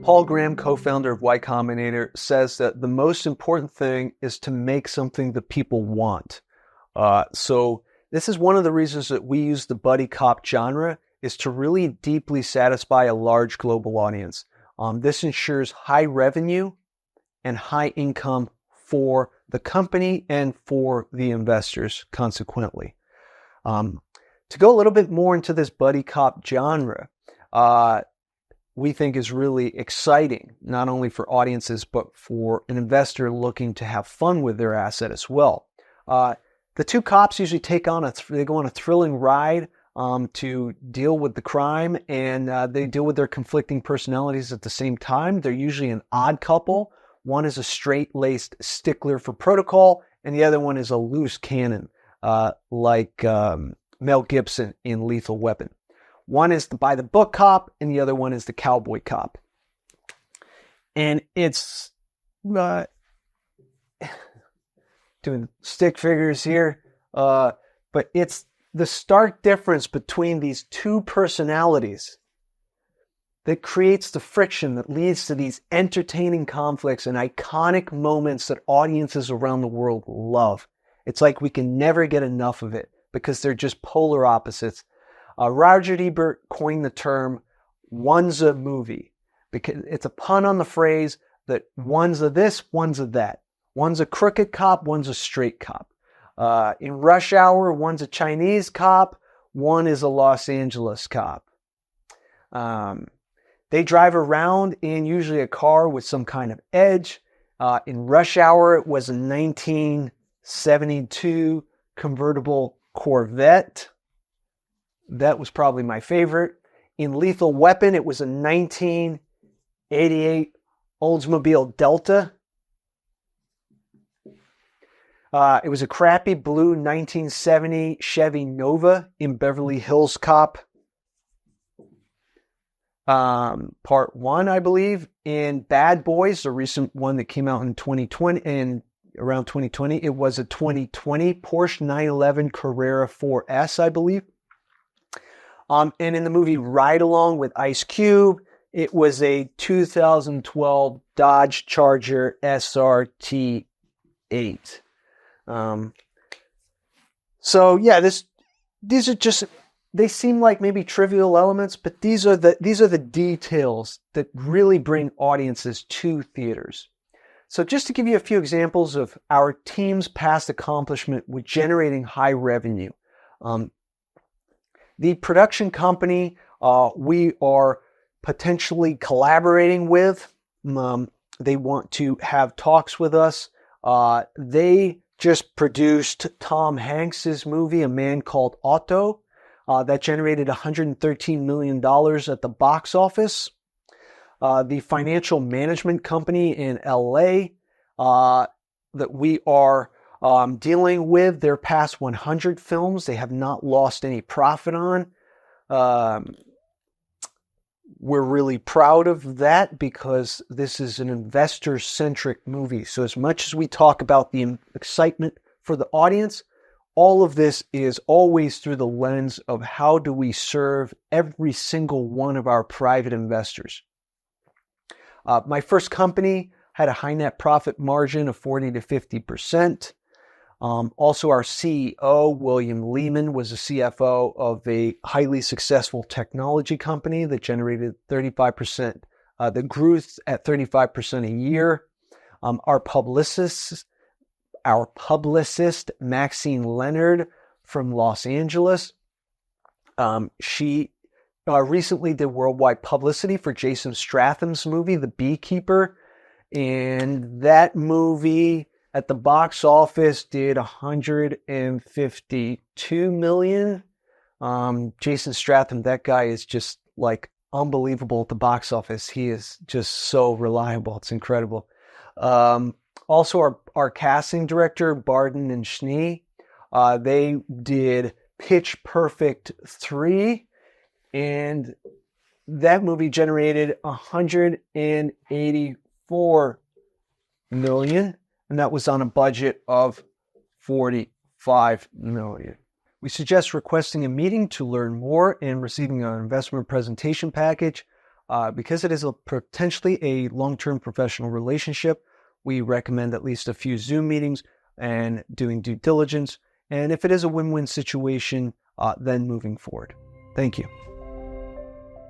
Paul Graham, co-founder of Y Combinator, says that the most important thing is to make something that people want. So this is one of the reasons that we use the buddy cop genre, is to really deeply satisfy a large global audience. This ensures high revenue and high income for the company and for the investors, consequently. To go a little bit more into this buddy cop genre, we think is really exciting, not only for audiences, but for an investor looking to have fun with their asset as well. The two cops usually they go on a thrilling ride to deal with the crime, and they deal with their conflicting personalities at the same time. They're usually an odd couple. One is a straight-laced stickler for protocol, and the other one is a loose cannon, like Mel Gibson in Lethal Weapon. One is the by-the-book cop, and the other one is the cowboy cop. And it's doing stick figures here, but it's the stark difference between these two personalities that creates the friction that leads to these entertaining conflicts and iconic moments that audiences around the world love. It's like we can never get enough of it because they're just polar opposites. Roger Ebert coined the term "one's a movie" because it's a pun on the phrase that one's a this, one's a that. One's a crooked cop, one's a straight cop. In Rush Hour, one's a Chinese cop, one is a Los Angeles cop. They drive around in usually a car with some kind of edge. In Rush Hour, it was a 1972 convertible Corvette. That was probably my favorite. In Lethal Weapon, it was a 1988 Oldsmobile Delta. It was a crappy blue 1970 Chevy Nova in Beverly Hills Cop. Part 1, I believe. In Bad Boys, the recent one that came out in 2020, and around 2020, it was a 2020 Porsche 911 Carrera 4S, I believe. And in the movie Ride Along with Ice Cube, it was a 2012 Dodge Charger SRT8. So yeah, these are just, they seem like maybe trivial elements, but these are the details that really bring audiences to theaters. So just to give you a few examples of our team's past accomplishment with generating high revenue. The production company we are potentially collaborating with, they want to have talks with us. They just produced Tom Hanks's movie, A Man Called Otto, that generated $113 million at the box office. The financial management company in LA that we are dealing with, their past 100 films, they have not lost any profit on. We're really proud of that because this is an investor-centric movie. So as much as we talk about the excitement for the audience, all of this is always through the lens of how do we serve every single one of our private investors. My first company had a high net profit margin of 40 to 50%. Also, our CEO, William Lehman, was a CFO of a highly successful technology company that generated 35%, that grew at 35% a year. Our publicist, Maxine Leonard from Los Angeles, she recently did worldwide publicity for Jason Statham's movie, The Beekeeper. And that movie at the box office did $152 million. Jason Statham, that guy is just like unbelievable at the box office. He is just so reliable. It's incredible. Also, our casting director, Barden and Schnee, they did Pitch Perfect 3, and that movie generated $184 million, and that was on a budget of $45 million. We suggest requesting a meeting to learn more and receiving our investment presentation package. Because it is potentially a long-term professional relationship, we recommend at least a few Zoom meetings and doing due diligence. And if it is a win-win situation, then moving forward. Thank you.